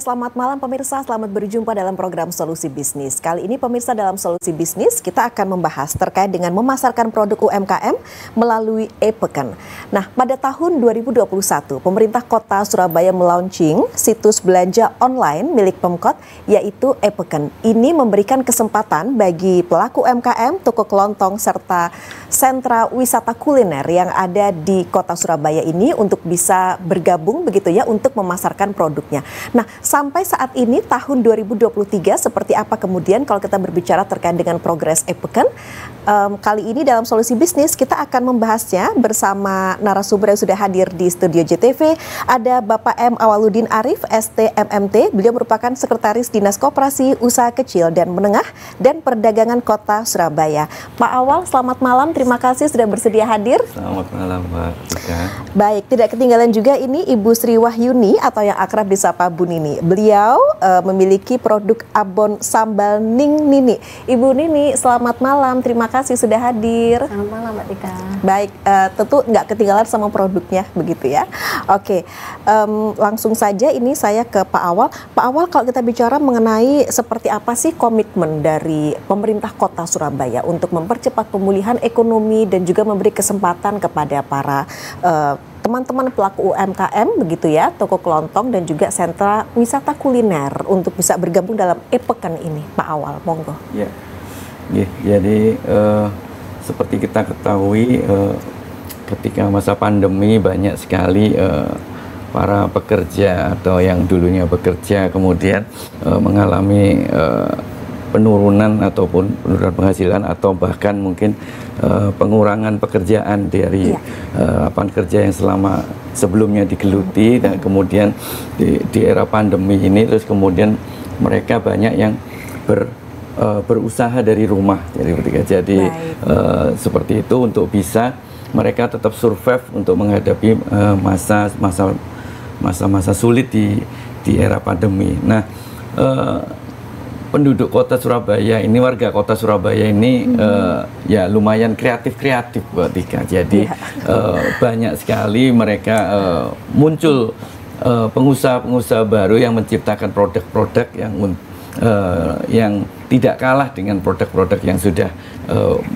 selamat malam pemirsa, selamat berjumpa dalam program Solusi Bisnis. Kali ini pemirsa dalam Solusi Bisnis kita akan membahas terkait dengan memasarkan produk UMKM melalui e-Pekan. Nah, pada tahun 2021 pemerintah kota Surabaya melaunching situs belanja online milik Pemkot yaitu e-Pekan. Ini memberikan kesempatan bagi pelaku UMKM, toko kelontong serta sentra wisata kuliner yang ada di kota Surabaya ini untuk bisa bergabung begitu ya untuk memasarkan produknya. Nah, sampai saat ini tahun 2023 seperti apa kemudian kalau kita berbicara terkait dengan progres e-Pekan? Kali ini dalam Solusi Bisnis kita akan membahasnya bersama narasumber yang sudah hadir di studio JTV. Ada Bapak M. Awaludin Arif, STMMT. Beliau merupakan Sekretaris Dinas Koperasi Usaha Kecil dan Menengah dan Perdagangan Kota Surabaya. Pak Awal, selamat malam. Terima kasih sudah bersedia hadir. Selamat malam, Mbak Tika. Baik, tidak ketinggalan juga ini Ibu Sri Wahyuni atau yang akrab disapa Bu Nini. Beliau memiliki produk abon sambal Ning Nini. Ibu Nini, selamat malam. Terima kasih sudah hadir. Selamat malam, Mbak Tika. Baik, tentu nggak ketinggalan sama produknya, begitu ya. Oke, langsung saja ini saya ke Pak Awal. Pak Awal, kalau kita bicara mengenai seperti apa sih komitmen dari pemerintah Kota Surabaya untuk mempercepat pemulihan ekonomi dan juga memberi kesempatan kepada para teman-teman pelaku UMKM begitu ya, toko kelontong dan juga sentra wisata kuliner untuk bisa bergabung dalam e-Pekan ini, Pak Awal, monggo. Ya, jadi seperti kita ketahui ketika masa pandemi banyak sekali para pekerja atau yang dulunya bekerja kemudian mengalami penurunan ataupun penurunan penghasilan atau bahkan mungkin pengurangan pekerjaan dari lapangan kerja yang selama sebelumnya digeluti dan kemudian di era pandemi ini terus kemudian mereka banyak yang berusaha dari rumah jadi seperti itu untuk bisa mereka tetap survive untuk menghadapi masa-masa sulit di era pandemi. Nah, penduduk kota Surabaya ini, warga kota Surabaya ini ya lumayan kreatif Mbak Tika. Jadi banyak sekali mereka muncul pengusaha-pengusaha baru yang menciptakan produk-produk yang tidak kalah dengan produk-produk yang sudah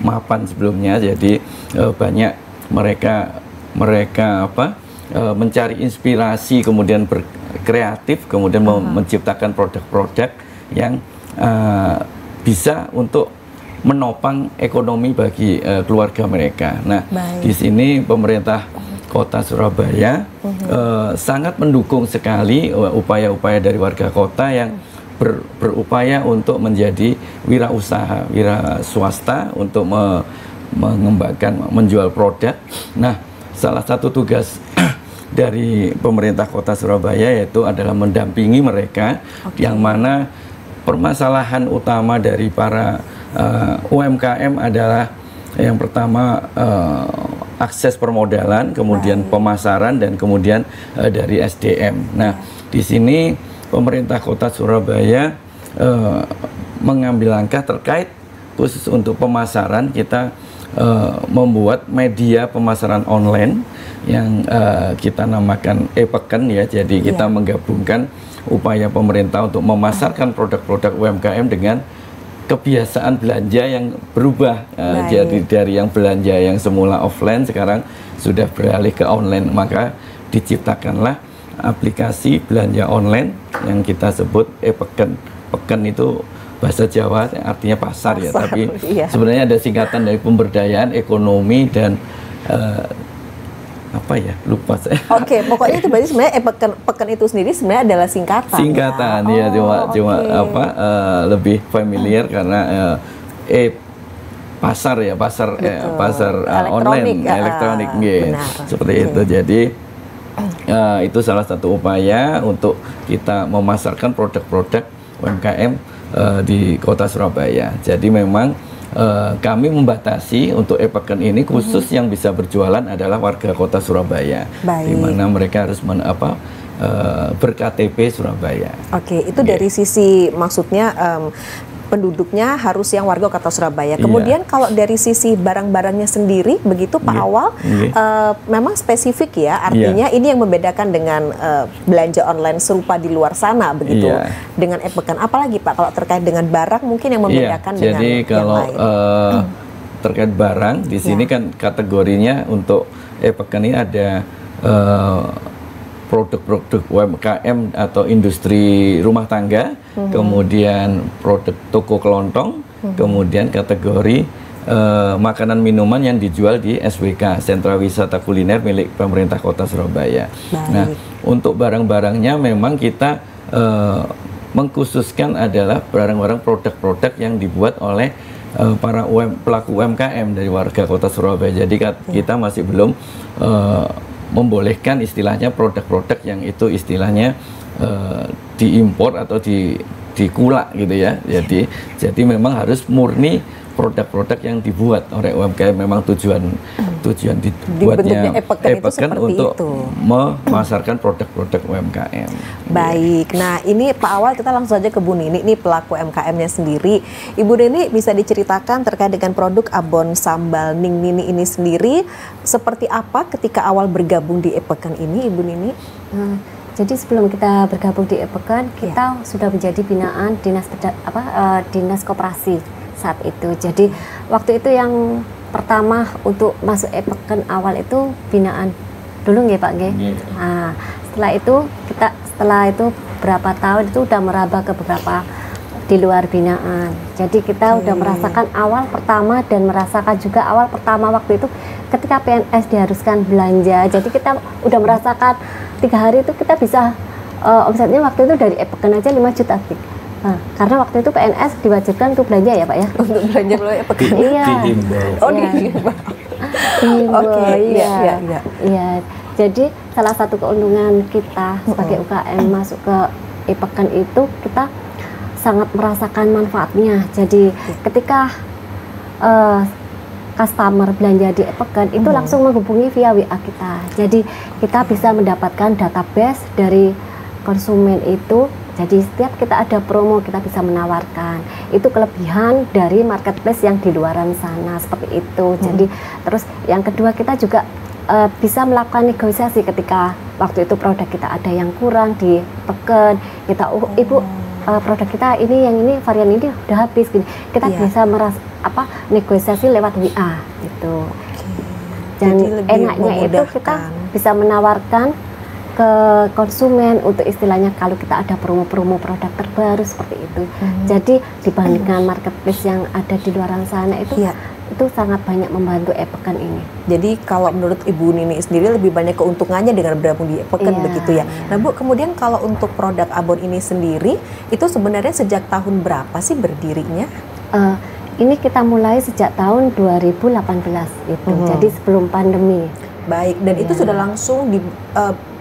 mapan sebelumnya. Jadi banyak mereka mencari inspirasi kemudian berkreatif kemudian menciptakan produk-produk yang bisa untuk menopang ekonomi bagi keluarga mereka. Nah, di sini pemerintah Kota Surabaya sangat mendukung sekali upaya-upaya dari warga kota yang berupaya untuk menjadi wirausaha, wira swasta untuk mengembangkan, menjual produk. Nah, salah satu tugas dari pemerintah Kota Surabaya yaitu adalah mendampingi mereka yang mana permasalahan utama dari para UMKM adalah yang pertama akses permodalan, kemudian pemasaran dan kemudian dari SDM. Nah, di sini pemerintah Kota Surabaya mengambil langkah terkait khusus untuk pemasaran. Kita membuat media pemasaran online yang kita namakan e-Pekan ya. Jadi kita menggabungkan upaya pemerintah untuk memasarkan produk-produk UMKM dengan kebiasaan belanja yang berubah. Jadi dari yang belanja yang semula offline sekarang sudah beralih ke online, maka diciptakanlah aplikasi belanja online yang kita sebut e-Pekan. Pekan itu bahasa Jawa artinya pasar ya, tapi sebenarnya ada singkatan dari pemberdayaan ekonomi dan apa ya, lupa saya. Oke, pokoknya itu berarti sebenarnya pekan itu sendiri sebenarnya adalah singkatan. Singkatan ya, cuma lebih familiar karena pasar ya, pasar online, elektronik seperti itu. Jadi itu salah satu upaya untuk kita memasarkan produk-produk UMKM di Kota Surabaya. Jadi memang kami membatasi untuk e-Pekan ini khusus yang bisa berjualan adalah warga Kota Surabaya, di mana mereka harus ber-KTP Surabaya. Oke, itu dari sisi maksudnya penduduknya harus yang warga Kota Surabaya. Kemudian kalau dari sisi barang-barangnya sendiri, begitu Pak Awal, memang spesifik ya, artinya ini yang membedakan dengan belanja online serupa di luar sana, begitu. Dengan e-pekan, apalagi Pak kalau terkait dengan barang mungkin yang membedakan dengan jadi kalau yang lain? Terkait barang, di sini kan kategorinya untuk e-pekan ini ada produk-produk UMKM atau industri rumah tangga, kemudian produk toko kelontong, kemudian kategori makanan minuman yang dijual di SWK, Sentra Wisata Kuliner milik pemerintah Kota Surabaya. Nah, untuk barang-barangnya memang kita mengkhususkan adalah barang-barang produk-produk yang dibuat oleh para pelaku UMKM dari warga Kota Surabaya. Jadi kita masih belum membolehkan istilahnya produk-produk yang itu istilahnya diimpor atau dikulak gitu ya. Jadi memang harus murni produk-produk yang dibuat oleh UMKM. Memang tujuan dibuatnya e-pekan untuk memasarkan produk-produk UMKM. Baik, nah ini Pak Awal kita langsung aja ke Bu Nini, ini pelaku UMKM-nya sendiri. Ibu Nini bisa diceritakan terkait dengan produk abon sambal Ning Nini ini sendiri, seperti apa ketika awal bergabung di e-pekan ini, Ibu Nini? Jadi sebelum kita bergabung di e-pekan, kita sudah menjadi binaan dinas koperasi saat itu. Jadi waktu itu yang pertama untuk masuk e-pekan awal itu binaan dulu nggih Pak nggih. Nah, setelah itu berapa tahun itu udah merambah ke beberapa di luar binaan. Jadi kita udah merasakan awal pertama dan merasakan juga awal pertama waktu itu ketika PNS diharuskan belanja. Jadi kita udah merasakan 3 hari itu kita bisa omsetnya waktu itu dari e-pekan aja 5 juta. Nah, karena waktu itu PNS diwajibkan untuk belanja ya Pak ya? Untuk belanja melalui e-pekan. Iya. Oh, dihimbau. Oke, iya. Jadi salah satu keuntungan kita sebagai UKM masuk ke e-pekan itu kita sangat merasakan manfaatnya. Jadi ketika customer belanja di e-pekan itu langsung menghubungi via WA kita. Jadi kita bisa mendapatkan database dari konsumen itu. Jadi setiap kita ada promo kita bisa menawarkan. Itu kelebihan dari marketplace yang di luaran sana seperti itu. Jadi terus yang kedua kita juga bisa melakukan negosiasi ketika waktu itu produk kita ada yang kurang di peken, kita ibu produk kita ini yang ini varian ini udah habis gini. Kita bisa negosiasi lewat WA gitu. Dan enaknya itu kita bisa menawarkan ke konsumen untuk istilahnya kalau kita ada promo-promo produk terbaru seperti itu. Jadi dibandingkan marketplace yang ada di luar sana itu itu sangat banyak membantu e-pekan ini. Jadi kalau menurut Ibu Nini sendiri lebih banyak keuntungannya dengan bergabung di e-pekan begitu ya. Nah Bu, kemudian kalau untuk produk abon ini sendiri itu sebenarnya sejak tahun berapa sih berdirinya? Ini kita mulai sejak tahun 2018 itu. Jadi sebelum pandemi. Baik, dan itu sudah langsung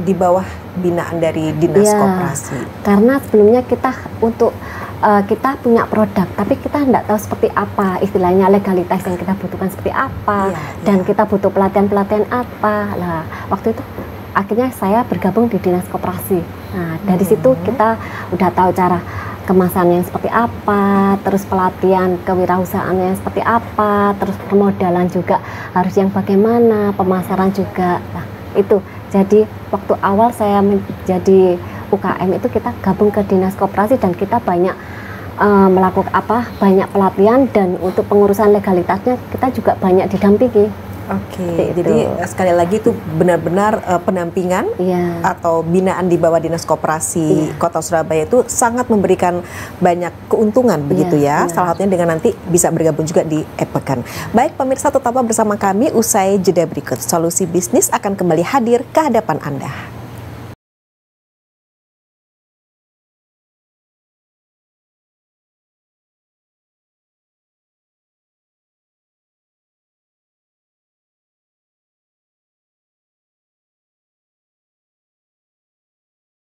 di bawah binaan dari Dinas Koperasi. Karena sebelumnya kita kita punya produk, tapi kita tidak tahu seperti apa istilahnya legalitas yang kita butuhkan seperti apa, dan kita butuh pelatihan-pelatihan apa. Lah, waktu itu akhirnya saya bergabung di Dinas Koperasi. Nah, dari situ kita udah tahu cara kemasannya seperti apa, terus pelatihan kewirausahaannya seperti apa, terus permodalan juga harus yang bagaimana, pemasaran juga. Nah, itu. Jadi waktu awal saya menjadi UKM itu kita gabung ke Dinas Koperasi dan kita banyak melakukan banyak pelatihan, dan untuk pengurusan legalitasnya kita juga banyak didampingi. Oke, jadi sekali lagi itu benar-benar pendampingan atau binaan di bawah Dinas Koperasi Kota Surabaya itu sangat memberikan banyak keuntungan begitu ya. Salah satunya dengan nanti bisa bergabung juga di e-pekan. Baik pemirsa, tetaplah bersama kami usai jeda berikut. Solusi Bisnis akan kembali hadir ke hadapan Anda.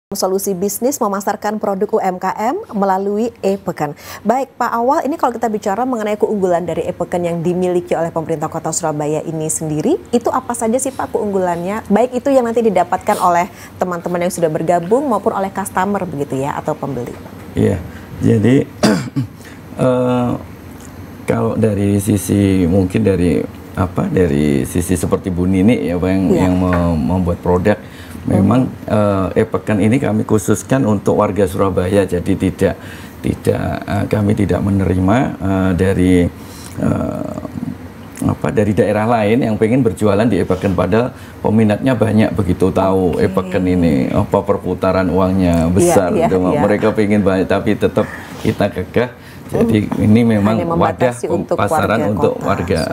Solusi Bisnis memasarkan produk UMKM melalui e-pekan. Baik Pak Awal, ini kalau kita bicara mengenai keunggulan dari e-pekan yang dimiliki oleh pemerintah Kota Surabaya ini sendiri, itu apa saja sih Pak keunggulannya? Baik itu yang nanti didapatkan oleh teman-teman yang sudah bergabung maupun oleh customer begitu ya, atau pembeli. Iya, jadi Kalau dari sisi mungkin dari sisi seperti Bu Nini ya yang membuat produk, memang e-pekan ini kami khususkan untuk warga Surabaya, jadi kami tidak menerima dari daerah lain yang pengen berjualan di e-pekan, padahal peminatnya banyak, begitu tahu e-pekan ini perputaran uangnya besar, mereka pengen banyak, tapi tetap kita kekeh. Jadi ini memang wadah pasaran untuk warga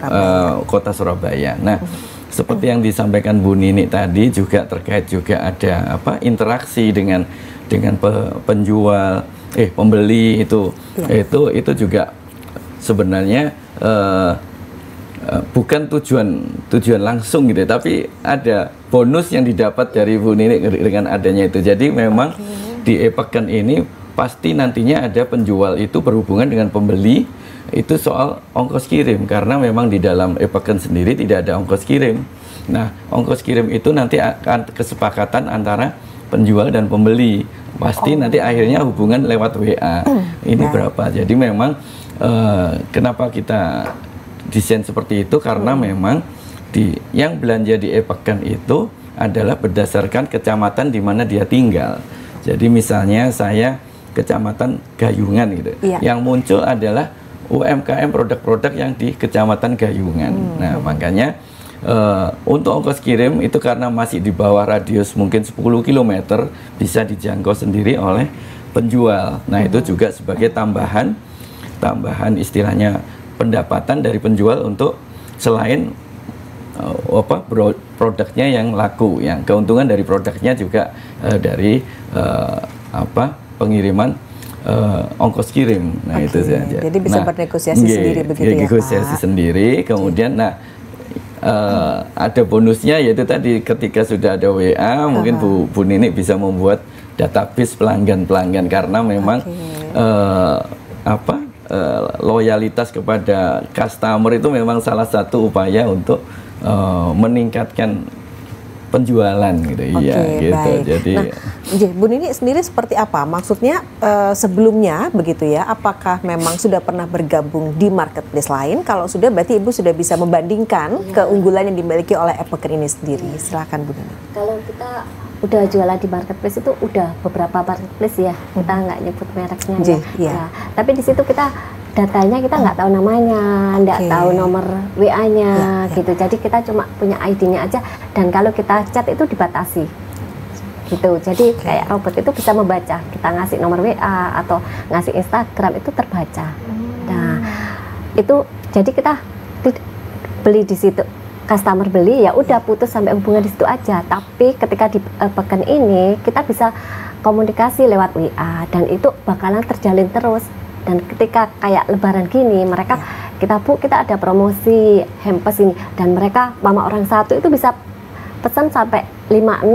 kota Surabaya. Nah, seperti yang disampaikan Bu Nini tadi juga terkait juga ada interaksi dengan pembeli itu juga sebenarnya bukan tujuan langsung gitu, tapi ada bonus yang didapat dari Bu Nini dengan adanya itu. Jadi memang di e-pekan ini pasti nantinya ada penjual itu berhubungan dengan pembeli itu soal ongkos kirim, karena memang di dalam e-pekan sendiri tidak ada ongkos kirim. Nah, ongkos kirim itu nanti akan kesepakatan antara penjual dan pembeli, pasti nanti akhirnya hubungan lewat WA ini berapa. Jadi memang kenapa kita desain seperti itu, karena memang yang belanja di e-pekan itu adalah berdasarkan kecamatan di mana dia tinggal. Jadi misalnya saya Kecamatan Gayungan gitu. Yang muncul adalah UMKM produk-produk yang di Kecamatan Gayungan. Nah, makanya untuk ongkos kirim itu karena masih di bawah radius mungkin 10 km bisa dijangkau sendiri oleh penjual. Nah, itu juga sebagai tambahan istilahnya pendapatan dari penjual untuk selain produknya yang laku, yang keuntungan dari produknya juga dari pengiriman ongkos kirim. Nah, itu saja. Jadi bisa bernegosiasi sendiri begitu ya, negosiasi sendiri. Kemudian ada bonusnya, yaitu tadi ketika sudah ada WA, mungkin Bu Nini bisa membuat database pelanggan-pelanggan, karena memang loyalitas kepada customer itu memang salah satu upaya untuk meningkatkan penjualan gitu. Gitu. Baik. Jadi Bu Nini sendiri seperti apa? Maksudnya sebelumnya begitu ya, apakah memang sudah pernah bergabung di marketplace lain? Kalau sudah, berarti Ibu sudah bisa membandingkan keunggulan yang dimiliki oleh e-pekan ini sendiri. Silakan Bu Nini. Kalau kita udah jualan di marketplace itu udah beberapa marketplace ya, kita nggak nyebut mereknya ya. Tapi di situ kita datanya kita nggak tahu namanya, nggak tahu nomor WA-nya gitu. Jadi kita cuma punya ID-nya aja, dan kalau kita chat itu dibatasi gitu. Jadi kayak robot itu bisa membaca, kita ngasih nomor WA atau ngasih Instagram itu terbaca. Nah, itu jadi kita beli di situ, customer beli ya udah putus sampai hubungan di situ aja. Tapi ketika di pekan ini kita bisa komunikasi lewat WA, dan itu bakalan terjalin terus. Dan ketika kayak lebaran gini, mereka kita ada promosi hampers ini, dan mereka mama orang satu itu bisa pesan sampai 5-6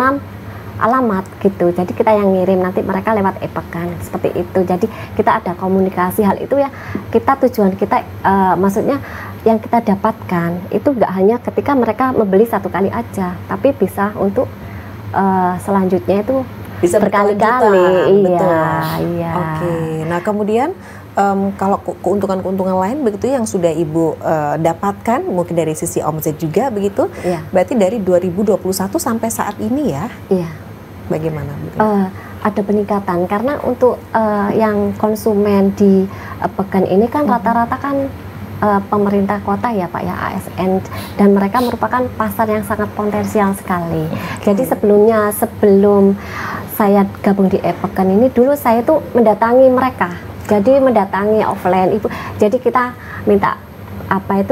alamat gitu. Jadi kita yang ngirim, nanti mereka lewat e-pekan seperti itu. Jadi kita ada komunikasi hal itu ya. Tujuan kita maksudnya yang kita dapatkan itu nggak hanya ketika mereka membeli satu kali aja, tapi bisa untuk selanjutnya itu bisa berkali-kali. Iya. Oke. Nah, kemudian kalau keuntungan-keuntungan lain begitu yang sudah Ibu dapatkan mungkin dari sisi omset juga begitu, berarti dari 2021 sampai saat ini ya? Iya. Bagaimana? Ada peningkatan karena untuk yang konsumen di pekan ini kan rata-rata kan pemerintah kota ya Pak ya, ASN, dan mereka merupakan pasar yang sangat potensial sekali. Jadi sebelum saya gabung di e-pekan ini, dulu saya tuh mendatangi mereka. Jadi mendatangi offline Ibu. Jadi kita minta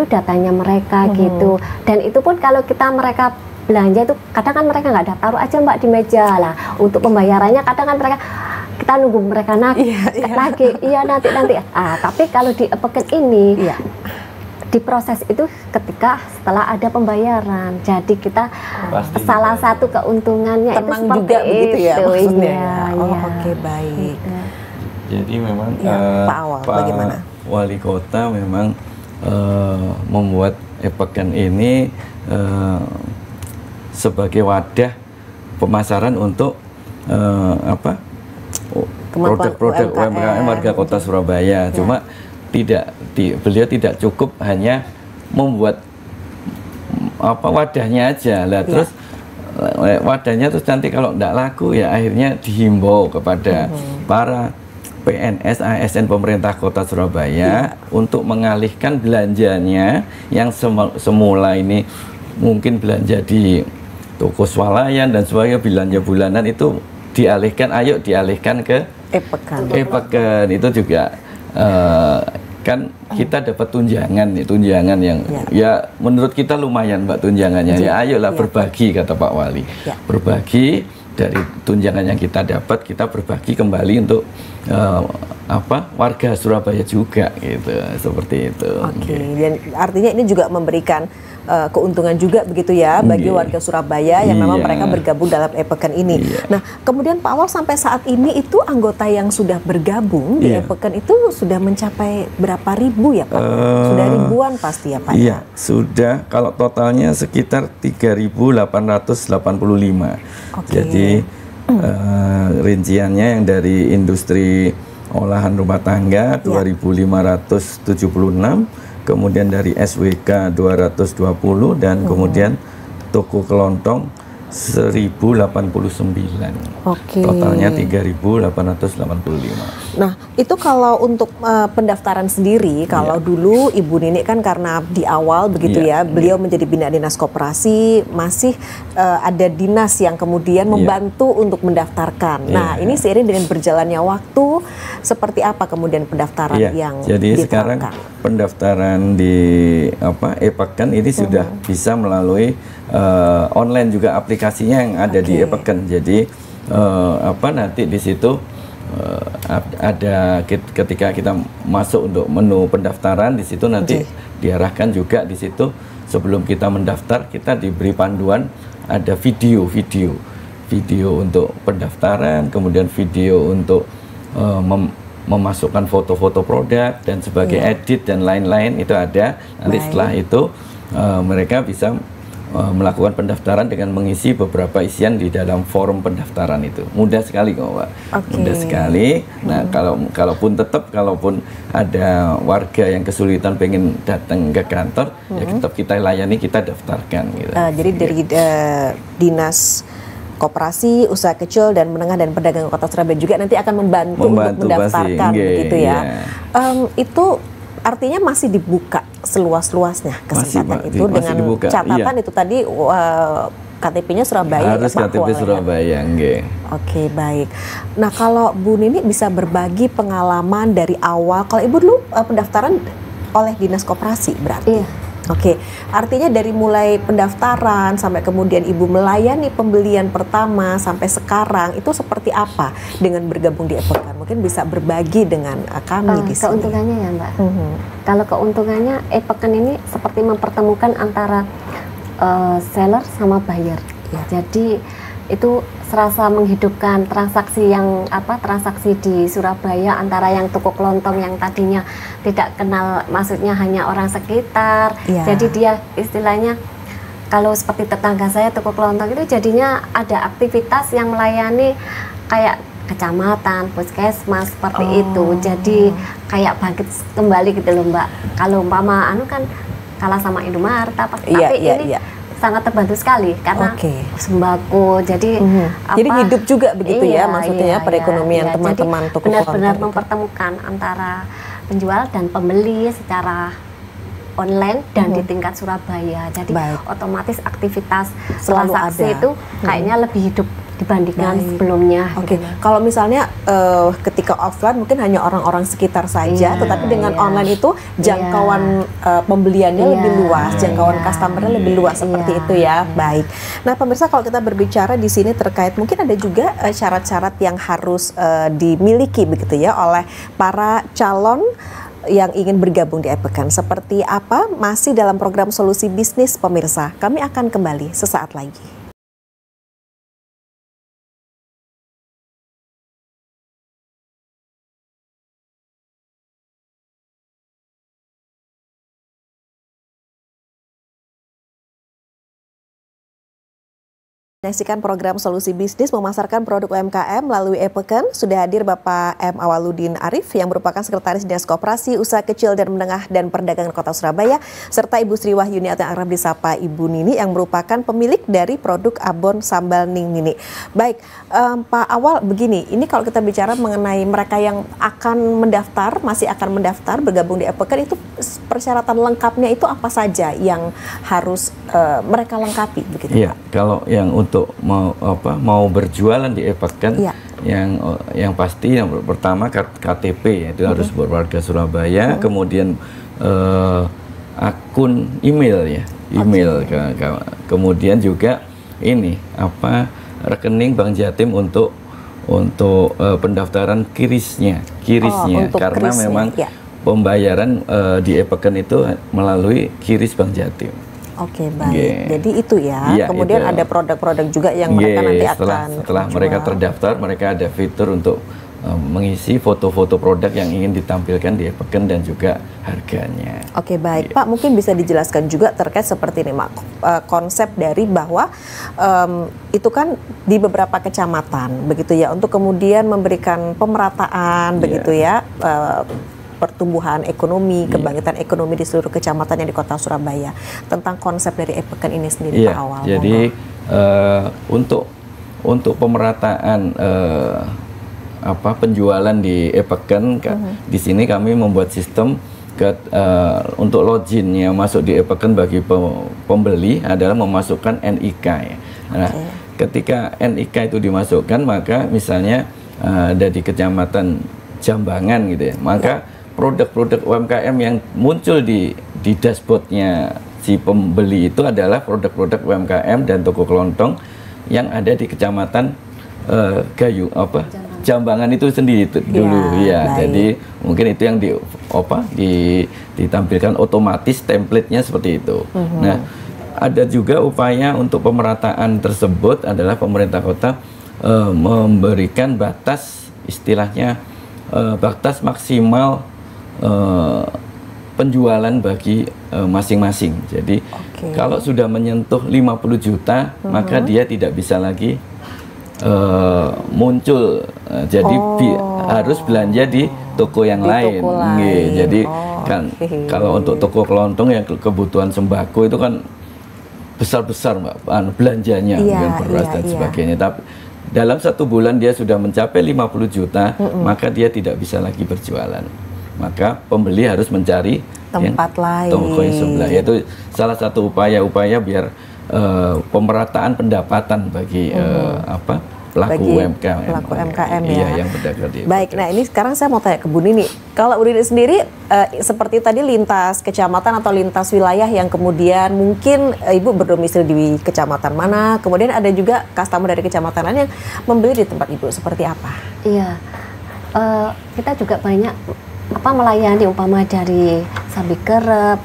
datanya mereka gitu. Dan itu pun kalau mereka belanja itu kadang kan mereka nggak ada, taruh aja Mbak di meja lah. Untuk pembayarannya kadang kan kita nunggu mereka lagi. Iya nanti. Tapi kalau di e-pekan ini diproses itu ketika setelah ada pembayaran. Jadi kita salah satu keuntungannya tenang itu juga begitu ya maksudnya. Oke, baik. Jadi memang Pak Wali Kota memang membuat e-pekan ini sebagai wadah pemasaran untuk produk-produk UMKM warga Kota Surabaya. Cuma beliau tidak cukup hanya membuat wadahnya aja lah, terus wadahnya terus nanti kalau tidak laku ya akhirnya dihimbau kepada para PNS, ASN pemerintah Kota Surabaya untuk mengalihkan belanjanya yang semula ini mungkin belanja di toko swalayan dan sebagainya, belanja bulanan itu dialihkan ke e-pekan. Itu juga kan kita dapat tunjangan yang ya menurut kita lumayan Mbak tunjangannya. Ya ayolah berbagi, kata Pak Wali. Berbagi dari tunjangan yang kita dapat, kita berbagi kembali untuk warga Surabaya juga gitu, seperti itu. Oke, dan artinya ini juga memberikan keuntungan juga begitu ya bagi warga Surabaya yang memang mereka bergabung dalam e-pekan ini. Nah, kemudian Pak Awal, sampai saat ini itu anggota yang sudah bergabung di e-pekan itu sudah mencapai berapa ribu ya Pak? Sudah ribuan pasti ya Pak? Iya, sudah. Kalau totalnya sekitar 3.885. Jadi rinciannya yang dari industri olahan rumah tangga 2.576, kemudian dari SWK 220, dan kemudian toko kelontong 1089. Totalnya 3.885. Nah, itu kalau untuk pendaftaran sendiri, kalau dulu Ibu Nini kan karena di awal begitu beliau menjadi Bina Dinas Koperasi, masih ada dinas yang kemudian membantu untuk mendaftarkan. Nah, ini seiring dengan berjalannya waktu, seperti apa kemudian pendaftaran yang jadi diterapkan? sekarang pendaftaran di e-pekan ini sudah bisa melalui online juga, aplikasinya yang ada di e-pekan. Jadi nanti di situ ada ketika kita masuk untuk menu pendaftaran, di situ nanti diarahkan juga di situ sebelum kita mendaftar kita diberi panduan, ada video untuk pendaftaran, kemudian video untuk memasukkan foto-foto produk dan sebagai edit dan lain-lain, itu ada. Nanti setelah itu mereka bisa melakukan pendaftaran dengan mengisi beberapa isian di dalam form pendaftaran itu. Mudah sekali kok Pak. Mudah sekali. Nah, kalaupun ada warga yang kesulitan pengen datang ke kantor, ya tetap kita layani, kita daftarkan gitu. Jadi dari Dinas Koperasi, Usaha Kecil dan Menengah dan Pedagang Kota Surabaya juga nanti akan membantu untuk mendaftarkan begitu ya. Itu artinya masih dibuka seluas-luasnya kesempatan itu dengan catatan itu tadi KTP-nya Surabaya. Harus KTP Surabaya, Oke, baik. Nah, kalau Bu Nini bisa berbagi pengalaman dari awal, kalau Ibu dulu pendaftaran oleh Dinas Koperasi berarti? Oke, artinya dari mulai pendaftaran sampai kemudian Ibu melayani pembelian pertama sampai sekarang itu seperti apa dengan bergabung di e-pekan? Mungkin bisa berbagi dengan kami di sini. Keuntungannya ya Mbak. Kalau keuntungannya e-pekan ini seperti mempertemukan antara seller sama buyer. Jadi itu serasa menghidupkan transaksi transaksi di Surabaya antara yang toko kelontong yang tadinya tidak kenal, maksudnya hanya orang sekitar. Jadi dia istilahnya, kalau seperti tetangga saya toko kelontong itu jadinya ada aktivitas yang melayani kayak kecamatan, puskesmas seperti itu. Jadi kayak bangkit kembali gitu loh Mbak. Kalau umpama kan kalah sama Indomaret tapi ini sangat terbantu sekali karena sembako. Jadi jadi hidup juga begitu maksudnya perekonomian teman-teman toko kelontong. Benar-benar mempertemukan antara penjual dan pembeli secara online dan di tingkat Surabaya. Jadi otomatis aktivitas transaksi itu kayaknya lebih hidup dibandingkan sebelumnya. Kalau misalnya ketika offline mungkin hanya orang-orang sekitar saja, tetapi dengan online itu jangkauan pembeliannya lebih luas, jangkauan customernya lebih luas seperti itu ya. Baik. Nah, pemirsa, kalau kita berbicara di sini terkait mungkin ada juga syarat-syarat yang harus dimiliki begitu ya oleh para calon yang ingin bergabung di e-pekan. Seperti apa? Masih dalam program Solusi Bisnis pemirsa. Kami akan kembali sesaat lagi. Menyaksikan program Solusi Bisnis memasarkan produk UMKM melalui e-pekan. Sudah hadir Bapak M. Awaludin Arif yang merupakan Sekretaris Dinas Koperasi, Usaha Kecil dan Menengah dan Perdagangan Kota Surabaya, serta Ibu Sri Wahyuni atau yang akrab disapa Ibu Nini yang merupakan pemilik dari produk abon sambal Ning Nini. Baik, Pak Awal, begini, ini kalau kita bicara mengenai mereka yang akan mendaftar, masih akan mendaftar bergabung di e-pekan, itu persyaratan lengkapnya itu apa saja yang harus mereka lengkapi begitu? Iya, kalau yang untuk mau berjualan di e-pekan, yang pasti yang pertama KTP, itu harus berwarga Surabaya, kemudian akun email kemudian juga ini rekening Bank Jatim untuk pendaftaran kirisnya karena memang pembayaran di e-pekan itu melalui kiris Bank Jatim. Oke, baik. Jadi itu ya. Kemudian itu ada produk-produk juga yang mereka nanti setelah mereka terdaftar, mereka ada fitur untuk mengisi foto-foto produk yang ingin ditampilkan di e-pekan dan juga harganya. Oke, baik. Pak, mungkin bisa dijelaskan juga terkait seperti ini, konsep dari bahwa itu kan di beberapa kecamatan begitu ya, untuk kemudian memberikan pemerataan begitu ya, pertumbuhan ekonomi, kebangkitan ekonomi di seluruh kecamatan yang di Kota Surabaya. Tentang konsep dari e-pekan ini sendiri, Pak Awal. Jadi untuk pemerataan penjualan di e-pekan, di sini kami membuat sistem untuk login yang masuk di e-pekan bagi pembeli adalah memasukkan NIK ya. Nah, ketika NIK itu dimasukkan, maka misalnya ada di Kecamatan Jambangan gitu ya, maka produk-produk UMKM yang muncul di dashboardnya si pembeli itu adalah produk-produk UMKM dan toko kelontong yang ada di Kecamatan Jambangan itu sendiri dulu ya. Jadi mungkin itu yang ditampilkan otomatis, template-nya seperti itu. Nah, ada juga upaya untuk pemerataan tersebut adalah pemerintah kota memberikan batas, istilahnya batas maksimal penjualan bagi masing-masing. Jadi kalau sudah menyentuh 50 juta, maka dia tidak bisa lagi muncul. Jadi harus belanja di toko yang lain. Jadi kalau untuk toko kelontong yang kebutuhan sembako itu kan besar-besar belanjanya, beras dan sebagainya. Tapi dalam 1 bulan dia sudah mencapai 50 juta, maka dia tidak bisa lagi berjualan. Maka pembeli harus mencari tempat lain. Toko yang sebelah. Itu salah satu upaya biar pemerataan pendapatan bagi pelaku UMKM yang berdagang di Baik, nah ini sekarang saya mau tanya ke Bu Nini. Kalau Bu Nini sendiri seperti tadi lintas kecamatan atau lintas wilayah yang kemudian mungkin Ibu berdomisili di kecamatan mana, kemudian ada juga customer dari kecamatan lain yang membeli di tempat Ibu, seperti apa? Iya, kita juga banyak melayani umpama dari Sabikerep,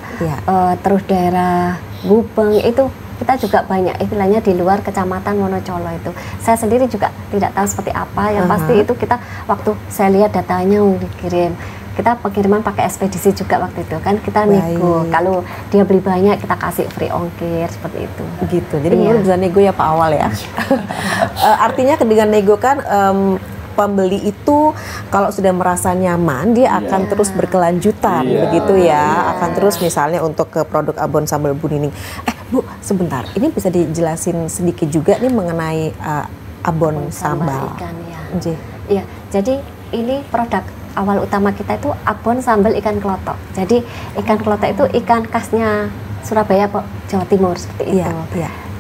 terus daerah Gubeng, itu kita juga banyak istilahnya di luar kecamatan Wonocolo itu. Saya sendiri juga tidak tahu seperti apa, yang pasti itu kita waktu saya lihat datanya dikirim, kita pengiriman pakai ekspedisi juga waktu itu kan, kita nego, kalau dia beli banyak kita kasih free ongkir seperti itu. Gitu, jadi mungkin bisa nego ya Pak Awal ya. Artinya dengan nego kan pembeli itu kalau sudah merasa nyaman, dia akan terus berkelanjutan begitu ya, akan terus misalnya untuk ke produk abon sambal Bu Nini. Bu, sebentar, ini bisa dijelasin sedikit juga nih mengenai abon sambal ikan ya. Iya, jadi ini produk awal utama kita itu abon sambal ikan klotok. Jadi ikan klotok itu ikan khasnya Surabaya, Jawa Timur seperti itu.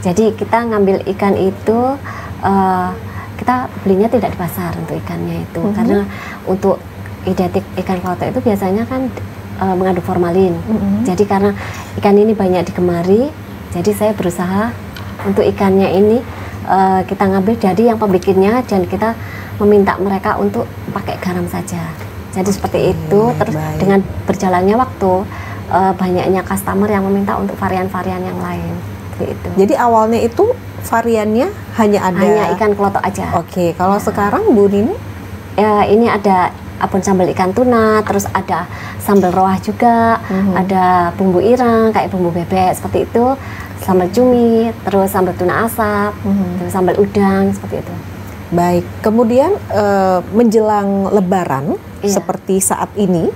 Jadi kita ngambil ikan itu kita belinya tidak di pasar untuk ikannya itu, karena untuk identik ikan klotok itu biasanya kan mengandung formalin. Jadi karena ikan ini banyak digemari, jadi saya berusaha untuk ikannya ini kita ngambil dari yang pembikinnya dan kita meminta mereka untuk pakai garam saja. Jadi seperti itu. Terus dengan berjalannya waktu banyaknya customer yang meminta untuk varian-varian yang lain. Itu. Jadi awalnya itu variannya hanya ikan klotok aja. Kalau sekarang Bu Nini? Ya, ini ada abon sambal ikan tuna, terus ada sambal roah juga, ada bumbu ireng kayak bumbu bebek seperti itu. sambal cumi, terus sambal tuna asap, terus sambal udang seperti itu. Baik, kemudian menjelang Lebaran seperti saat ini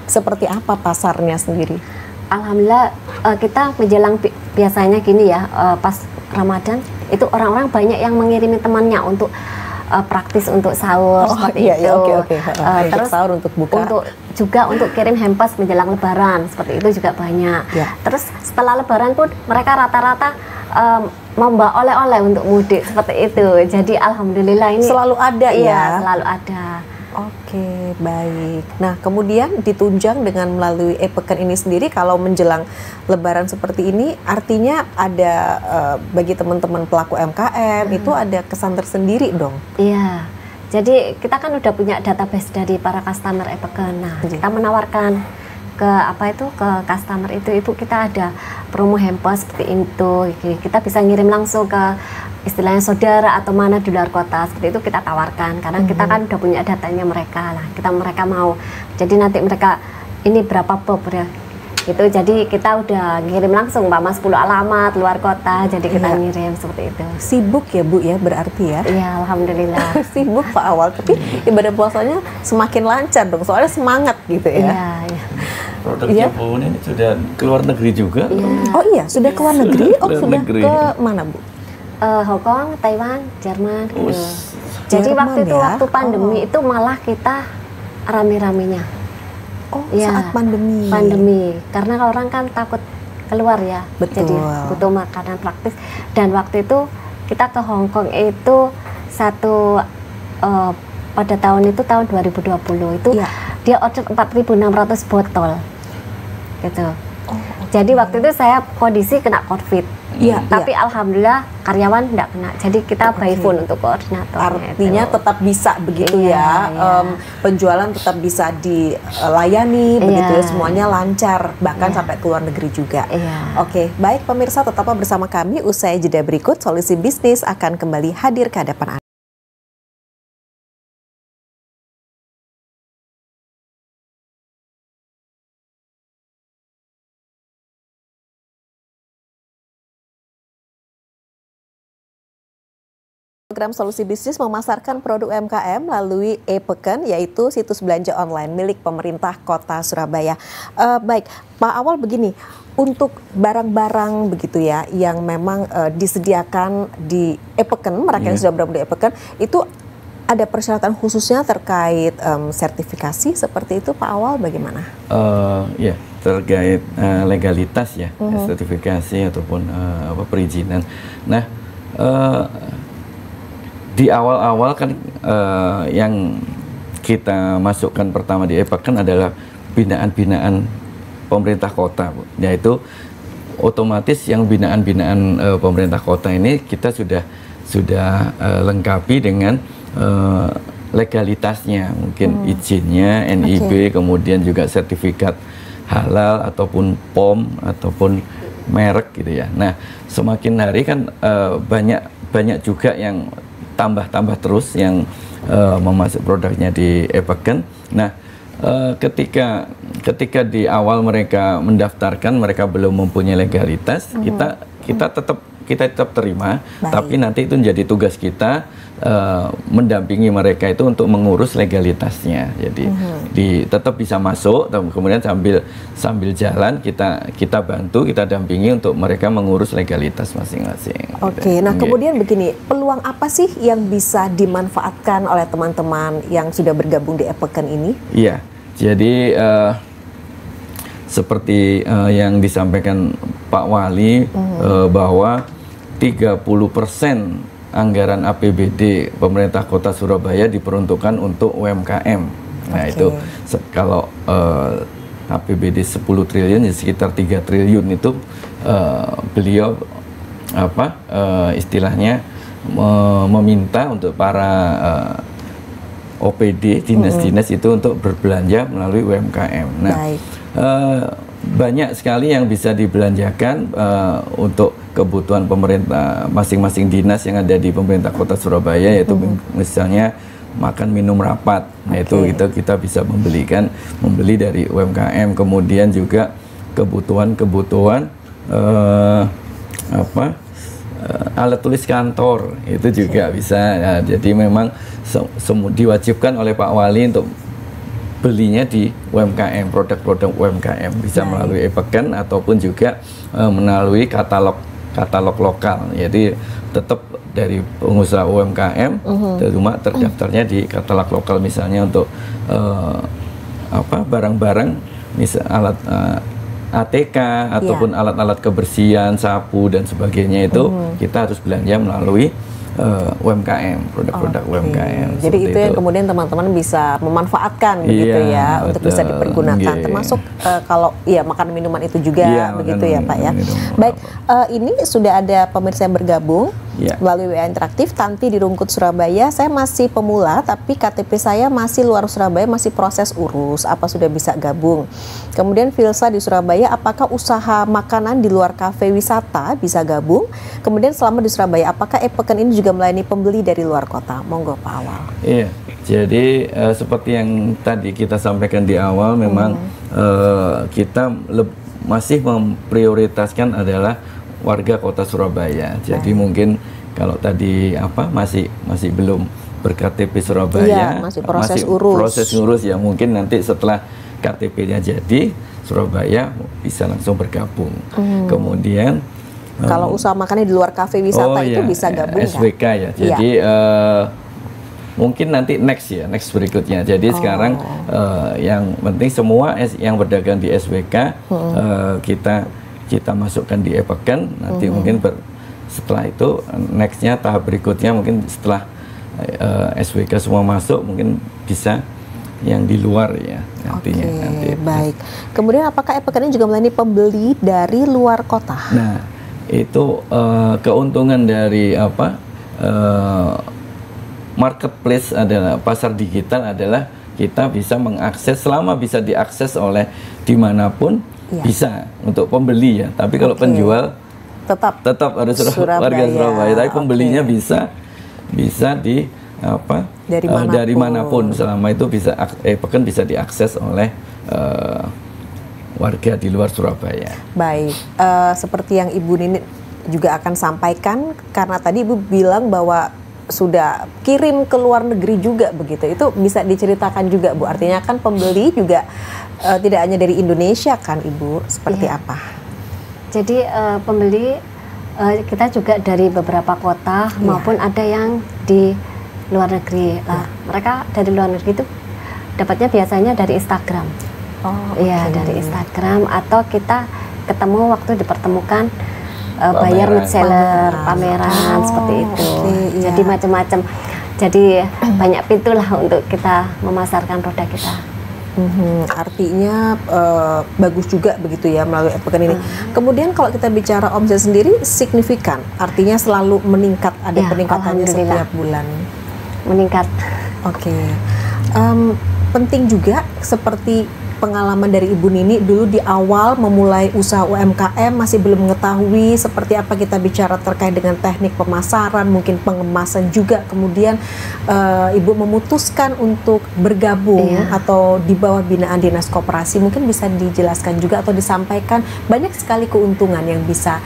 seperti apa pasarnya sendiri? Alhamdulillah kita menjelang biasanya gini ya, pas Ramadan itu orang-orang banyak yang mengirimi temannya untuk praktis untuk sahur seperti itu. Terus sahur untuk buka. Untuk kirim hampers menjelang Lebaran seperti itu juga banyak. Terus setelah Lebaran pun mereka rata-rata membawa oleh-oleh untuk mudik seperti itu. Jadi alhamdulillah ini selalu ada ya. Selalu ada. Oke, baik. Nah, kemudian ditunjang dengan melalui e-pekan ini sendiri, kalau menjelang Lebaran seperti ini, artinya ada bagi teman-teman pelaku UMKM itu ada kesan tersendiri dong. Iya. Jadi kita kan udah punya database dari para customer e-pekan. Nah, kita menawarkan ke customer itu kita ada promo hampers seperti itu. Kita bisa ngirim langsung ke istilahnya saudara atau mana di luar kota, seperti itu kita tawarkan karena kita kan udah punya datanya mereka lah, mereka mau, jadi nanti mereka ini berapa bob ya gitu, jadi kita udah ngirim langsung Pak Mas 10 alamat luar kota, jadi kita ngirim seperti itu. Sibuk ya Bu ya berarti ya? Iya, alhamdulillah. Sibuk Pak Awal, tapi ibadah puasanya semakin lancar dong, soalnya semangat gitu ya. Iya. Produknya Bu ini sudah keluar negeri juga. Oh iya, sudah keluar negeri. Sudah ke mana Bu? Hong Kong, Taiwan, Jerman gitu. Jadi waktu itu waktu pandemi itu malah kita rame-ramenya. Saat pandemi. Karena orang kan takut keluar ya. Betul. Jadi butuh makanan praktis. Dan waktu itu kita ke Hong Kong itu pada tahun 2020 itu dia order 4.600 botol gitu. Jadi waktu itu saya kondisi kena COVID. Tapi alhamdulillah karyawan tidak kena. Jadi kita by phone untuk koordinator. Artinya tetap bisa begitu penjualan tetap bisa dilayani begitu ya, semuanya lancar bahkan sampai ke luar negeri juga. Oke, baik pemirsa, tetaplah bersama kami. Usai jeda berikut, Solusi Bisnis akan kembali hadir ke hadapan Anda. Program Solusi Bisnis memasarkan produk UMKM melalui e-pekan, yaitu situs belanja online milik pemerintah Kota Surabaya. Baik, Pak Awal begini, untuk barang-barang begitu ya yang memang disediakan di e-pekan, mereka yang sudah berada di e-pekan, itu ada persyaratan khususnya terkait sertifikasi seperti itu, Pak Awal, bagaimana? Terkait legalitas ya, sertifikasi ataupun perizinan. Nah, di awal-awal kan yang kita masukkan pertama di e-pekan adalah binaan-binaan pemerintah kota, Bu. Yaitu otomatis yang binaan-binaan pemerintah kota ini kita sudah lengkapi dengan legalitasnya, mungkin izinnya, NIB, kemudian juga sertifikat halal ataupun POM ataupun merek gitu ya. Nah, semakin hari kan banyak juga yang tambah terus yang memasuk produknya di e-pekan. Nah, ketika di awal mereka mendaftarkan, mereka belum mempunyai legalitas, kita tetap terima. Baik. Tapi nanti itu menjadi tugas kita mendampingi mereka itu untuk mengurus legalitasnya. Jadi tetap bisa masuk, kemudian sambil jalan kita bantu, kita dampingi untuk mereka mengurus legalitas masing-masing. Oke, nah kemudian begini, peluang apa sih yang bisa dimanfaatkan oleh teman-teman yang sudah bergabung di e-pekan ini? Iya, jadi seperti yang disampaikan Pak Wali, bahwa 30% anggaran APBD pemerintah Kota Surabaya diperuntukkan untuk UMKM. Nah, itu kalau APBD 10 triliun ya sekitar 3 triliun itu beliau istilahnya meminta untuk para OPD, dinas-dinas itu untuk berbelanja melalui UMKM. Nah, banyak sekali yang bisa dibelanjakan untuk kebutuhan pemerintah masing-masing dinas yang ada di pemerintah Kota Surabaya, yaitu misalnya makan minum rapat. Nah, itu kita bisa membeli dari UMKM, kemudian juga kebutuhan alat tulis kantor itu juga bisa. Ya, jadi memang diwajibkan oleh Pak Wali untuk belinya di UMKM, produk-produk UMKM bisa melalui e-pekan ataupun juga melalui katalog lokal. Jadi tetap dari pengusaha UMKM, cuma terdaftarnya di katalog lokal, misalnya untuk barang-barang, misal alat ATK ataupun alat-alat kebersihan, sapu dan sebagainya itu kita harus belanja melalui UMKM, produk-produk UMKM. Jadi itu yang kemudian teman-teman bisa memanfaatkan begitu ya, untuk bisa dipergunakan. Termasuk kalau makan minuman itu juga begitu ya Pak ya. Baik, ini sudah ada pemirsa yang bergabung melalui WA interaktif. Tanti di Rungkut, Surabaya. Saya masih pemula tapi KTP saya masih luar Surabaya, masih proses urus. Apa sudah bisa gabung? Kemudian Filsa di Surabaya, apakah usaha makanan di luar kafe wisata bisa gabung? Kemudian selama di Surabaya, apakah e-pekan ini juga melayani pembeli dari luar kota? Monggo Pak Awal. Iya, jadi seperti yang tadi kita sampaikan di awal, memang kita masih memprioritaskan adalah warga kota Surabaya. Jadi mungkin kalau tadi masih belum ber-KTP Surabaya, masih proses urus ya, mungkin nanti setelah KTP-nya jadi Surabaya bisa langsung bergabung. Kemudian kalau usaha makannya di luar kafe wisata itu bisa gabung SWK ya. Jadi mungkin nanti next berikutnya. Jadi sekarang yang penting semua yang berdagang di SWK kita masukkan di e-pekan. Nanti mungkin setelah itu nextnya tahap berikutnya mungkin setelah SWK semua masuk, mungkin bisa yang di luar ya nantinya. Nanti. Baik. Kemudian apakah e-pekan ini juga melayani pembeli dari luar kota? Nah, itu keuntungan dari marketplace adalah pasar digital adalah kita bisa mengakses, selama bisa diakses oleh dimanapun bisa untuk pembeli ya. Tapi kalau penjual tetap harus warga Surabaya. Tapi pembelinya bisa dari manapun selama itu bisa e-pekan bisa diakses oleh warga di luar Surabaya. Baik, seperti yang Ibu Nini juga akan sampaikan, karena tadi Ibu bilang bahwa sudah kirim ke luar negeri juga begitu. Itu bisa diceritakan juga Bu. Artinya kan pembeli juga tidak hanya dari Indonesia kan Ibu, seperti apa? Jadi pembeli kita juga dari beberapa kota maupun ada yang di luar negeri. Mereka dari luar negeri itu dapatnya biasanya dari Instagram. Dari Instagram, atau kita ketemu waktu dipertemukan buyer with seller, pameran seperti itu. Jadi macam-macam. Jadi banyak pintu lah untuk kita memasarkan produk kita. Artinya bagus juga begitu ya melalui e-pekan ini. Kemudian kalau kita bicara omset sendiri signifikan, artinya selalu meningkat, ada peningkatannya setiap bulan. Meningkat. Penting juga seperti pengalaman dari Ibu Nini dulu di awal memulai usaha UMKM, masih belum mengetahui seperti apa kita bicara terkait dengan teknik pemasaran, mungkin pengemasan juga. Kemudian Ibu memutuskan untuk bergabung atau di bawah binaan Dinas Koperasi. Mungkin bisa dijelaskan juga atau disampaikan banyak sekali keuntungan yang bisa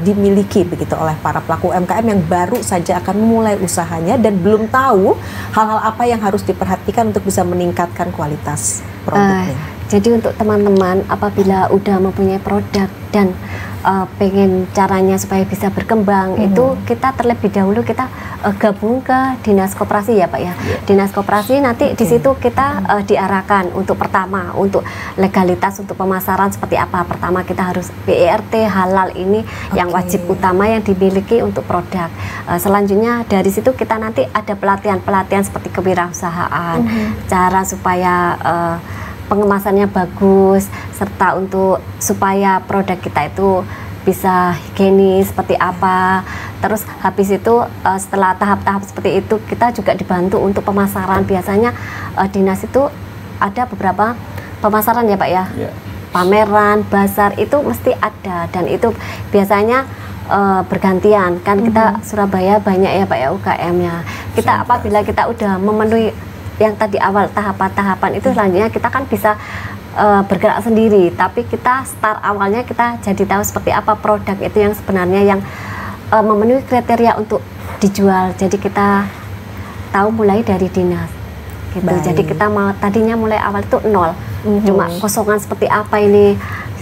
dimiliki begitu oleh para pelaku UMKM yang baru saja akan memulai usahanya dan belum tahu hal-hal apa yang harus diperhatikan untuk bisa meningkatkan kualitas produknya. Jadi untuk teman-teman apabila udah mempunyai produk dan pengen caranya supaya bisa berkembang, itu kita terlebih dahulu kita gabung ke Dinas Koperasi ya Pak ya. Dinas Koperasi nanti di situ kita diarahkan untuk pertama untuk legalitas untuk pemasaran seperti apa. Pertama kita harus BERT halal, ini yang wajib utama yang dimiliki untuk produk. Selanjutnya dari situ kita nanti ada pelatihan seperti kewirausahaan, cara supaya pengemasannya bagus, serta untuk supaya produk kita itu bisa higienis seperti apa. Terus habis itu setelah tahap-tahap seperti itu kita juga dibantu untuk pemasaran. Biasanya dinas itu ada beberapa pemasaran ya Pak ya, pameran, bazar itu mesti ada, dan itu biasanya bergantian kan. Kita Surabaya banyak ya Pak ya UKM-nya. Kita apabila kita udah memenuhi yang tadi awal tahapan-tahapan itu, selanjutnya kita kan bisa bergerak sendiri, tapi kita start awalnya kita jadi tahu seperti apa produk itu yang sebenarnya yang memenuhi kriteria untuk dijual. Jadi kita tahu mulai dari dinas gitu. Baik. Jadi kita tadinya mulai awal itu nol, cuma kosongan seperti apa ini,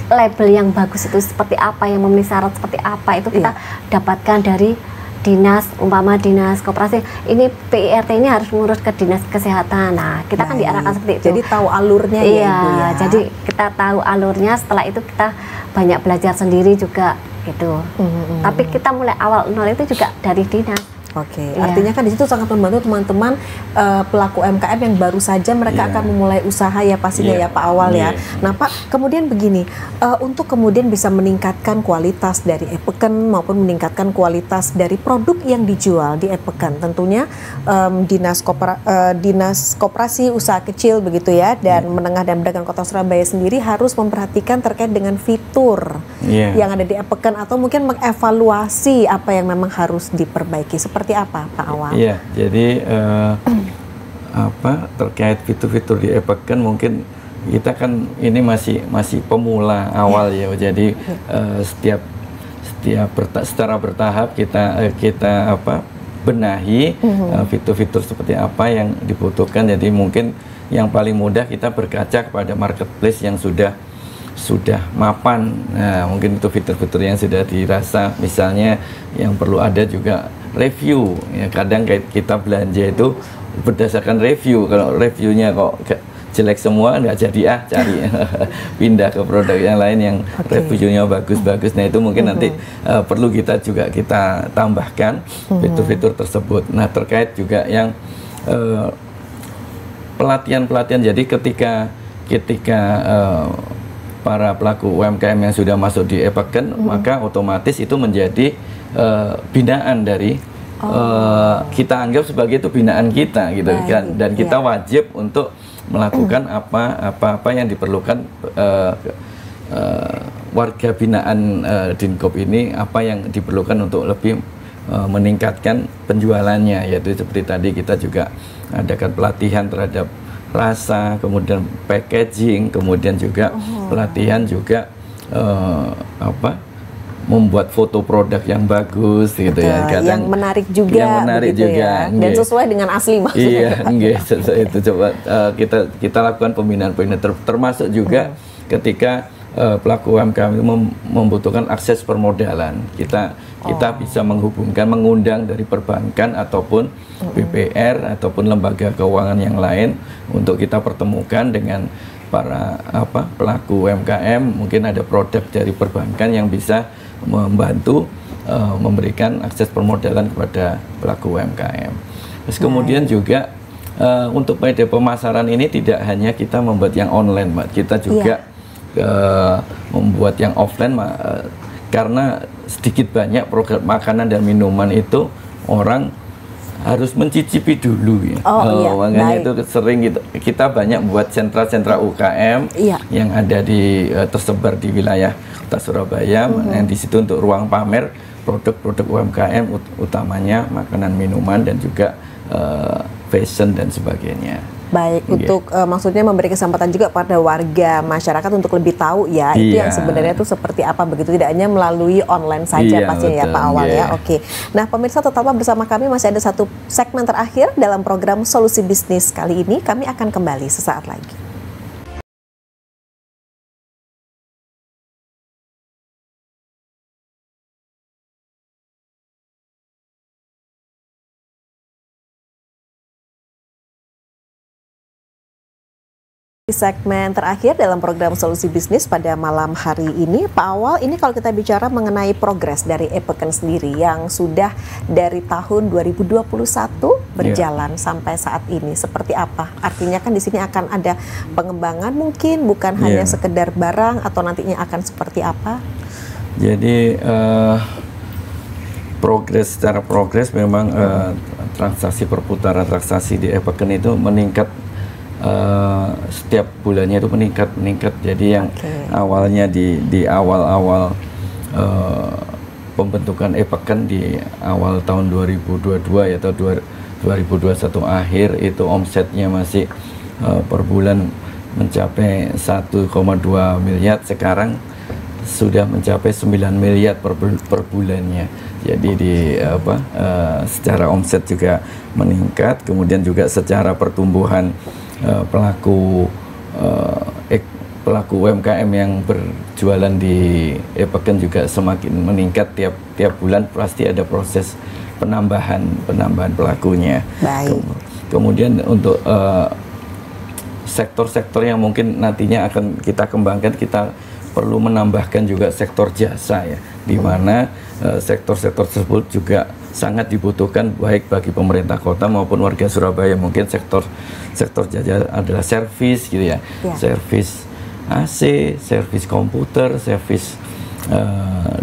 label yang bagus itu seperti apa, yang memenuhi syarat seperti apa, itu kita dapatkan dari dinas, umpama dinas koperasi ini PIRT ini harus ngurus ke dinas kesehatan. Nah, kita kan diarahkan seperti itu. Jadi tahu alurnya ya, Ibu ya. Jadi kita tahu alurnya, setelah itu kita banyak belajar sendiri juga gitu. Tapi kita mulai awal nol itu juga dari dinas. Oke, artinya kan di situ sangat membantu teman-teman pelaku UMKM yang baru saja mereka akan memulai usaha ya pastinya ya Pak Awal ya. Nah Pak, kemudian begini, untuk kemudian bisa meningkatkan kualitas dari e-pekan maupun meningkatkan kualitas dari produk yang dijual di e-pekan, tentunya dinas koperasi usaha kecil begitu ya dan menengah dan pedagang Kota Surabaya sendiri harus memperhatikan terkait dengan fitur yang ada di e-pekan atau mungkin mengevaluasi apa yang memang harus diperbaiki. Seperti apa Pak Awal? Iya, jadi terkait fitur-fitur di e-pekan mungkin kita kan ini masih pemula awal ya. Jadi secara bertahap kita benahi fitur-fitur seperti apa yang dibutuhkan. Jadi mungkin yang paling mudah kita berkaca kepada marketplace yang sudah mapan. Nah, mungkin itu fitur-fitur yang sudah dirasa, misalnya yang perlu ada juga review ya. Kadang kita belanja itu berdasarkan review, kalau reviewnya kok jelek semua nggak jadi cari pindah ke produk yang lain yang reviewnya bagus-bagus. Nah itu mungkin nanti perlu kita tambahkan fitur-fitur tersebut. Nah terkait juga yang pelatihan, jadi ketika para pelaku UMKM yang sudah masuk di e-pekan, maka otomatis itu menjadi binaan dari kita anggap sebagai itu binaan kita gitu kan, dan kita wajib untuk melakukan apa yang diperlukan warga binaan Dinkop ini, apa yang diperlukan untuk lebih meningkatkan penjualannya, yaitu seperti tadi kita juga adakan pelatihan terhadap rasa, kemudian packaging, kemudian juga pelatihan juga membuat foto produk yang bagus gitu ya, kadang yang menarik juga, ya. Dan sesuai dengan asli maksudnya. Itu coba kita lakukan pembinaan termasuk juga ketika pelaku UMKM itu membutuhkan akses permodalan, kita bisa mengundang dari perbankan ataupun BPR ataupun lembaga keuangan yang lain untuk kita pertemukan dengan para pelaku UMKM. Mungkin ada produk dari perbankan yang bisa membantu memberikan akses permodalan kepada pelaku UMKM. Terus kemudian juga untuk media pemasaran ini tidak hanya kita membuat yang online, Mbak, kita juga membuat yang offline, karena sedikit banyak produk makanan dan minuman itu orang harus mencicipi dulu ya. Makanya itu sering kita banyak buat sentra-sentra UKM yang ada tersebar di wilayah Kota Surabaya, yang di situ untuk ruang pamer produk-produk UMKM, utamanya makanan, minuman, dan juga fashion dan sebagainya. Baik, untuk maksudnya memberi kesempatan juga pada warga masyarakat untuk lebih tahu ya, itu yang sebenarnya itu seperti apa begitu, tidak hanya melalui online saja pastinya ya Pak Awal ya. Oke. Nah pemirsa, tetaplah bersama kami, masih ada satu segmen terakhir dalam program Solusi Bisnis kali ini. Kami akan kembali sesaat lagi. Di segmen terakhir dalam program Solusi Bisnis pada malam hari ini, Pak Awal, ini kalau kita bicara mengenai progres dari e-pekan sendiri yang sudah dari tahun 2021 berjalan sampai saat ini, seperti apa? Artinya kan di sini akan ada pengembangan mungkin, bukan hanya sekedar barang, atau nantinya akan seperti apa? Jadi secara progres memang transaksi perputaran transaksi di e-pekan itu meningkat. Setiap bulannya itu meningkat. Jadi yang awalnya di awal pembentukan e-pekan di awal tahun 2022 ya, atau 2021 akhir, itu omsetnya masih per bulan mencapai 1,2 miliar, sekarang sudah mencapai 9 miliar per bulannya. Jadi secara omset juga meningkat, kemudian juga secara pertumbuhan pelaku UMKM yang berjualan di Epeken juga semakin meningkat tiap bulan, pasti ada proses penambahan pelakunya. Baik. Kemudian untuk sektor-sektor yang mungkin nantinya akan kita kembangkan, kita perlu menambahkan juga sektor jasa ya, di mana sektor-sektor tersebut juga sangat dibutuhkan baik bagi pemerintah kota maupun warga Surabaya. Mungkin sektor jasa adalah servis gitu ya, servis AC, servis komputer, servis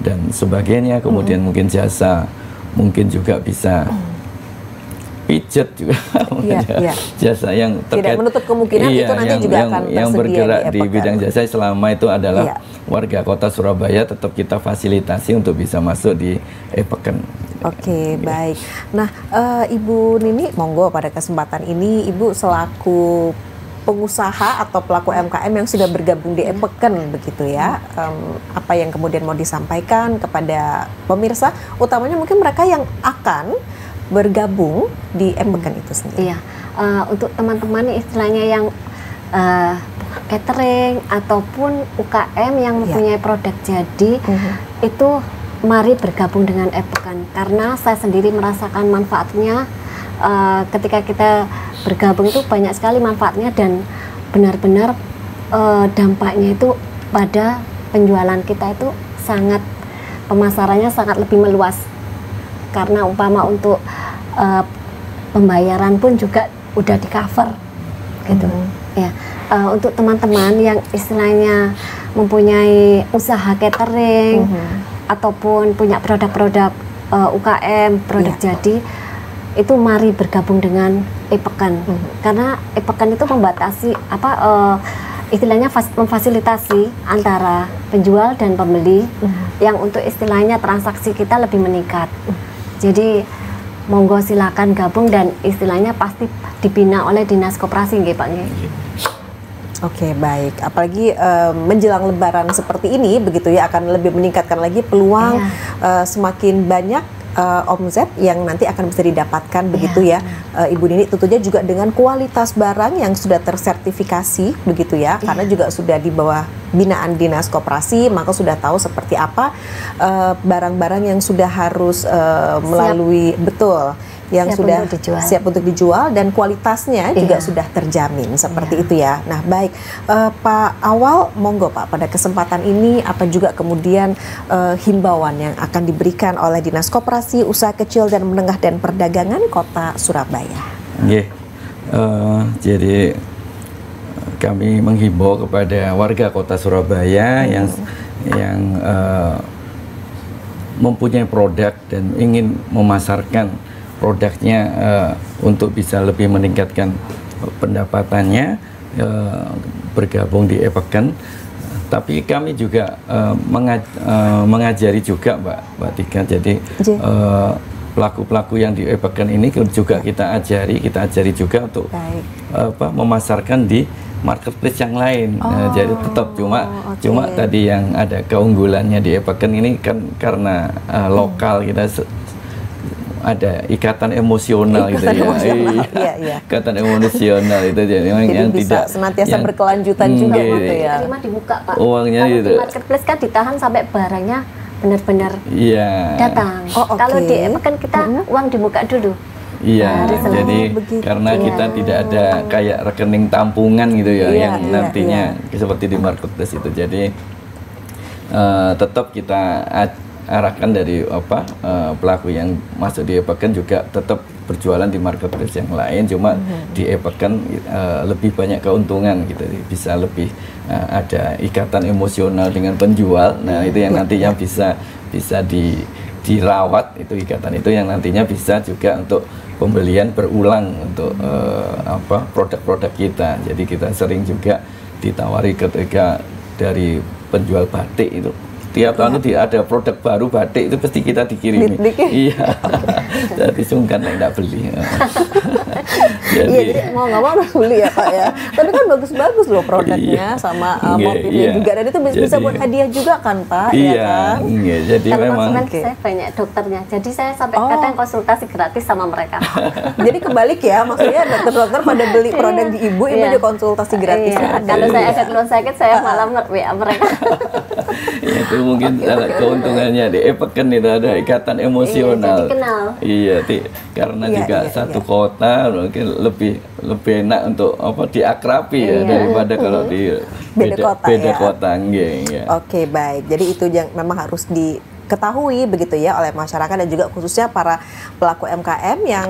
dan sebagainya. Kemudian mungkin jasa, mungkin juga bisa pijet juga, jasa yang terkait, tidak menutup kemungkinan itu nanti juga akan yang bergerak di bidang jasa selama itu adalah warga kota Surabaya, tetap kita fasilitasi untuk bisa masuk di Epeken. Oke, baik. Nah, Ibu Nini, monggo pada kesempatan ini Ibu selaku pengusaha atau pelaku UMKM yang sudah bergabung di Epeken begitu ya, apa yang kemudian mau disampaikan kepada pemirsa, utamanya mungkin mereka yang akan bergabung di Epeken itu sendiri. Iya, untuk teman-teman istilahnya yang catering ataupun UKM yang mempunyai produk jadi, itu mari bergabung dengan Epeken, karena saya sendiri merasakan manfaatnya. Ketika kita bergabung itu banyak sekali manfaatnya, dan benar-benar dampaknya itu pada penjualan kita itu sangat, pemasarannya sangat lebih meluas, karena umpama untuk pembayaran pun juga udah di cover gitu ya. Untuk teman-teman yang istilahnya mempunyai usaha catering ataupun punya produk-produk UKM, produk jadi, itu mari bergabung dengan Epeken, karena Epeken itu membatasi istilahnya memfasilitasi antara penjual dan pembeli yang untuk istilahnya transaksi kita lebih meningkat. Jadi monggo silakan gabung, dan istilahnya pasti dibina oleh Dinas Koperasi nggih Pak nggih. Oke, baik. Apalagi menjelang Lebaran seperti ini begitu ya, akan lebih meningkatkan lagi peluang semakin banyak omset yang nanti akan bisa didapatkan begitu ya. Ibu Nini, tentunya juga dengan kualitas barang yang sudah tersertifikasi begitu ya, karena juga sudah di bawah binaan Dinas Koperasi, maka sudah tahu seperti apa barang-barang yang sudah harus melalui yang siap sudah untuk dijual. Siap untuk dijual, dan kualitasnya juga sudah terjamin seperti itu ya. Nah, baik Pak Awal, monggo Pak, pada kesempatan ini apa juga kemudian himbauan yang akan diberikan oleh Dinas Koperasi, Usaha Kecil dan Menengah dan Perdagangan Kota Surabaya. Jadi kami menghimbau kepada warga Kota Surabaya yang mempunyai produk dan ingin memasarkan produknya untuk bisa lebih meningkatkan pendapatannya, bergabung di Epeken. Tapi kami juga mengajari juga Mbak Tika. Jadi pelaku-pelaku yang di Epeken ini juga kita ajari juga untuk memasarkan di marketplace yang lain. Jadi tetap cuma tadi yang ada keunggulannya di Epeken ini kan karena lokal, kita ada ikatan emosional gitu ya. Ikatan emosional itu jadi yang bisa tidak senantiasa berkelanjutan juga gitu ya. Terima dibuka Pak. Uangnya kalau gitu. Di marketplace kan ditahan sampai barangnya benar-benar datang. Kalau di Epeken kita uang dibuka dulu. Iya, jadi karena kita tidak ada kayak rekening tampungan gitu ya, yang nantinya seperti di marketplace itu. Jadi tetap kita arahkan dari pelaku yang masuk di Epeken juga tetap berjualan di marketplace yang lain, cuma di Epeken lebih banyak keuntungan gitu, bisa lebih ada ikatan emosional dengan penjual. Nah, itu yang nantinya bisa dirawat, itu ikatan itu yang nantinya bisa juga untuk pembelian berulang untuk produk-produk kita. Jadi kita sering juga ditawari ketika dari penjual batik itu, tiap tahun itu ada produk baru batik itu pasti kita dikirimi. Iya. Jadi sungkan tidak beli. jadi mau nggak mau harus beli ya Pak ya. Tapi kan bagus-bagus loh produknya sama motifnya juga, dan itu bisa buat hadiah juga kan Pak? Iya, ya kan? Jadi karena memang saya banyak dokternya, jadi saya sampai kadang konsultasi gratis sama mereka. Jadi kebalik ya, maksudnya dokter-dokter pada beli produk di ibu ada konsultasi gratis. Kalau saya ada keluhan sakit, saya malah WA mereka. Ya, itu mungkin keuntungannya di Epeken itu ada ikatan emosional. Jadi kenal. Iya, karena juga satu kota mungkin lebih enak untuk diakrabi ya daripada kalau di beda kota. Oke, baik. Jadi itu yang memang harus diketahui begitu ya oleh masyarakat dan juga khususnya para pelaku UMKM yang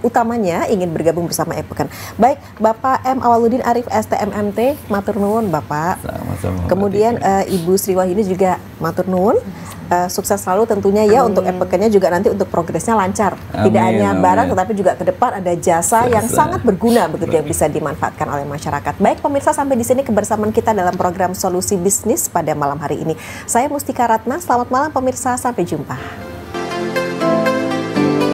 utamanya ingin bergabung bersama Epeken. Baik, Bapak M. Awaludin Arif STMMT, matur nuwun Bapak. Sama-sama. Kemudian Ibu Sri Wahyuni juga matur nuwun. Sukses selalu tentunya ya untuk Epekennya, juga nanti untuk progresnya lancar. Tidak hanya barang tetapi juga ke depan ada jasa yang sangat berguna begitu yang bisa dimanfaatkan oleh masyarakat. Baik pemirsa, sampai di sini kebersamaan kita dalam program Solusi Bisnis pada malam hari ini. Saya Mustika Ratna, selamat malam pemirsa, sampai jumpa.